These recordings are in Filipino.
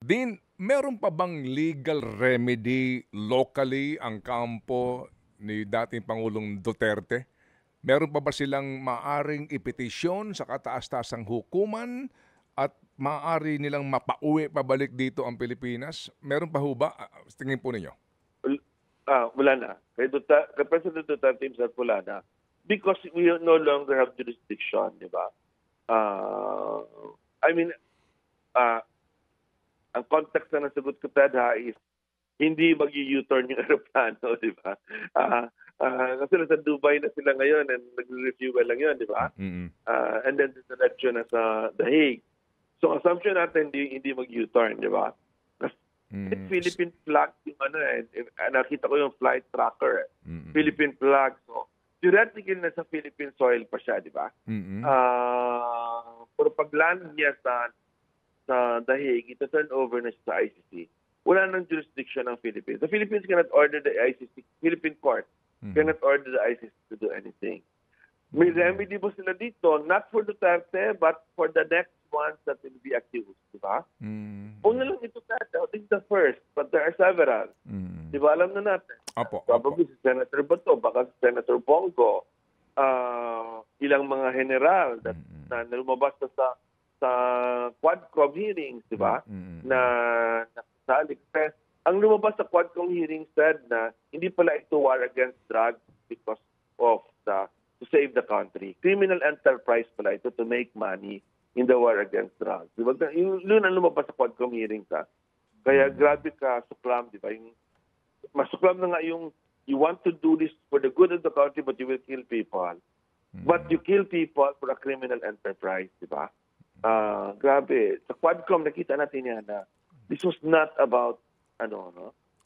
Din, meron pa bang legal remedy locally ang kampo ni dating Pangulong Duterte? Meron pa ba silang maaring ipetisyon sa kataas-taasang hukuman at maaari nilang mapauwi pabalik dito ang Pilipinas? Meron pa ho ba? Tingin po ninyo? Wala na. Kay President Duterte himself, wala na. Because we no longer have jurisdiction, di ba? Uh, I mean, ang context na nasagot ko, Ted, is hindi mag-u-turn yung aeroplano, di ba? Kasi nasa Dubai na sila ngayon and nag-refuel lang yun, di ba? And then the direction na sa The Hague. So assumption natin hindi mag-u-turn, di ba? It's Philippine flag yung nakita ko yung flight tracker. Philippine flag. So theoretically nasa Philippine soil pa siya, di ba? Pero pag land niya sa The Hague, ito turn over na siya sa ICC. Wala nang jurisdiction ng Philippines. The Philippines cannot order the ICC, Philippine court cannot order the ICC to do anything. May remedy po sila dito, not for Duterte, but for the next ones that will be accused, di ba? Una lang ito, I think the first, but there are several. Di ba, alam na natin. Probably si Senator Bato, baka si Senator Bongo, ilang mga general na lumabas sa Quadcom hearings, di ba? Na nakasali. Ang lumabas sa Quadcom hearings said na hindi pala ito war against drugs because of to save the country. Criminal enterprise pala ito to make money in the war against drugs. Diba? Yun ang lumabas sa Quadcom hearings. Kaya grabe ka, suklam, di ba? Masuklam na nga yung you want to do this for the good of the country but you will kill people. But you kill people for a criminal enterprise, di ba? Grabe. Sa Quadcom nakita natin yan na this was not about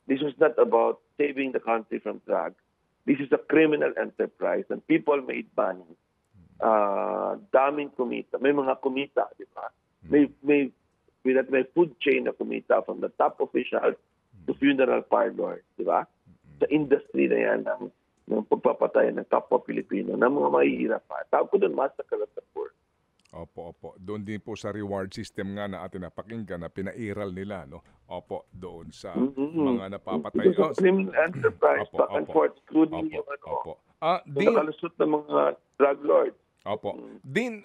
this was not about saving the country from drugs. This is a criminal enterprise and people made money. Daming kumita. May mga kumita, di ba? May food chain na kumita from the top officials to funeral parlors, di ba? Sa industry na yan ng pagpapatay ng kapwa Pilipino na mga mahihirap pa. Tawag ko doon, massacre at the poor. Opo. Doon din po sa reward system nga na atin napakinggan na pinairal nila, no? Opo, doon sa mga napapatay. It's a criminal enterprise, back and forth, including yung nakalusot ng mga drug lords. Opo. Din,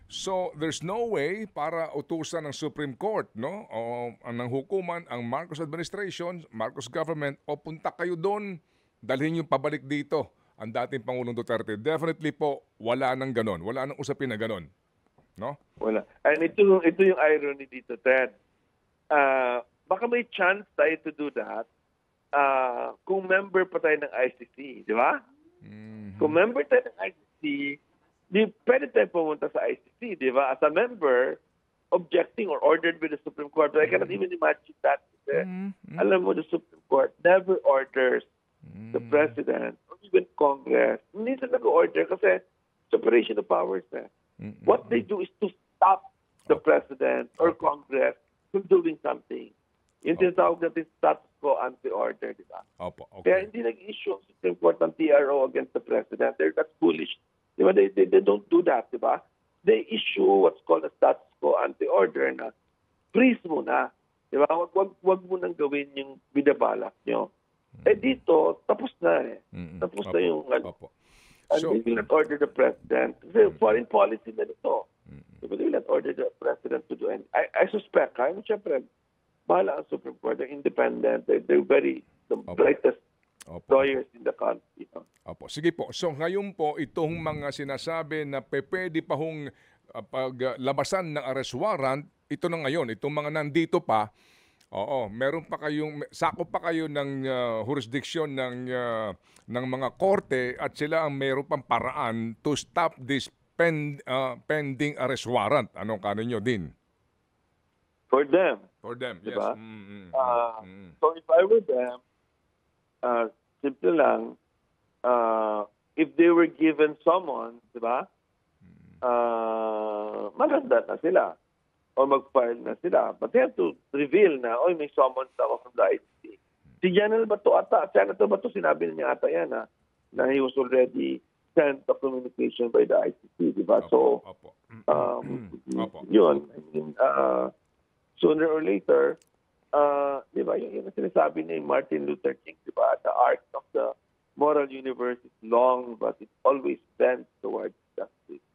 so there's no way para utusan ng Supreme Court, no? O ng hukuman, ang Marcos administration, Marcos government, o punta kayo doon, dalhin yung pabalik dito ang dating Pangulong Duterte. Definitely po, wala nang ganon. Wala nang usapin na ganon. No? Wala. And ito yung irony dito, Ted. Baka may chance tayo to do that kung member pa tayo ng ICC, di ba? Kung member tayo ng ICC, pwede tayo pumunta sa ICC, di ba? As a member, objecting or ordered by the Supreme Court. But I cannot even imagine that. Alam mo, the Supreme Court never orders the President or even Congress. Hindi sila nag-order kasi separation of powers. What they do is to stop the President or Congress from doing something. Yung tinatawag natin status quo anti-order, di ba? Kaya hindi nag-issue ang Supreme Court ng TRO against the President. That's foolish. Di ba? They don't do that, di ba? They issue what's called a status quo anti-order na freeze muna. Di ba? Wag mo nang gawin yung binabalak nyo. Dito, tapos na Tapos na yung and they will not order the President. Kasi foreign policy na ito. They will not order the President to do anything. I suspect, siyempre, bahala ang Supreme Court. They're independent. They're very the brightest lawyers in the country. Sige po. So ngayon po, itong mga sinasabi na pwede pa hong paglabasan ng arrest warrant, ito na ngayon, itong mga nandito pa, meron pa kayong, sakop pa kayo ng jurisdiction ng mga korte at sila ang meron pang paraan to stop this pending arrest warrant. Anong kanon nyo din? For them, diba? Yes. So if I were them, simple lang, if they were given summons, diba? Maganda na sila. O mag-file na sila. But they have to reveal na, may summons ako from the ICC. Si General Bato Senator Bato, sinabi niya ata yan na he was already sent a communication by the ICC, di ba? So, yun. I mean, sooner or later, di ba, yung sinasabi ni Martin Luther King, di ba, the arc of the moral universe is long, but it always bends towards justice.